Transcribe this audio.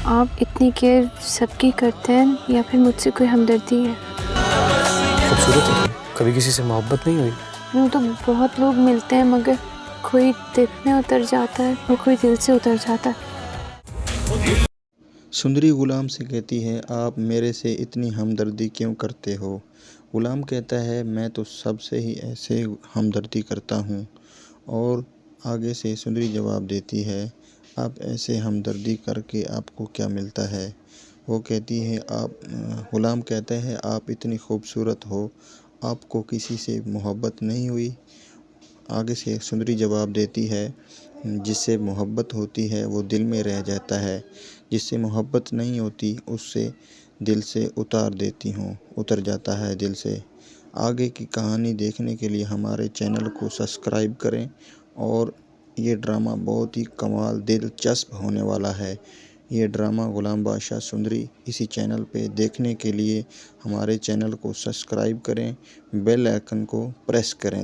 आप इतनी केयर सबकी करते हैं या फिर मुझसे कोई हमदर्दी है? खूबसूरत हो तुम। कभी किसी से मोहब्बत नहीं हुई? यूँ तो बहुत लोग मिलते हैं मगर कोई दिल में उतर जाता है और कोई दिल से उतर जाता है। सुंदरी गुलाम से कहती है, आप मेरे से इतनी हमदर्दी क्यों करते हो? गुलाम कहता है, मैं तो सबसे ही ऐसे हमदर्दी करता हूँ। और आगे से सुंदरी जवाब देती है, आप ऐसे हमदर्दी करके आपको क्या मिलता है? वो कहती है, गुलाम कहता है, आप इतनी खूबसूरत हो, आपको किसी से मोहब्बत नहीं हुई? आगे से सुंदरी जवाब देती है, जिससे मोहब्बत होती है वो दिल में रह जाता है, जिससे मोहब्बत नहीं होती उससे दिल से उतर जाता है दिल से। आगे की कहानी देखने के लिए हमारे चैनल को सब्सक्राइब करें और ये ड्रामा बहुत ही कमाल दिलचस्प होने वाला है। ये ड्रामा गुलाम बादशाह सुंदरी इसी चैनल पे देखने के लिए हमारे चैनल को सब्सक्राइब करें, बेल आइकन को प्रेस करें।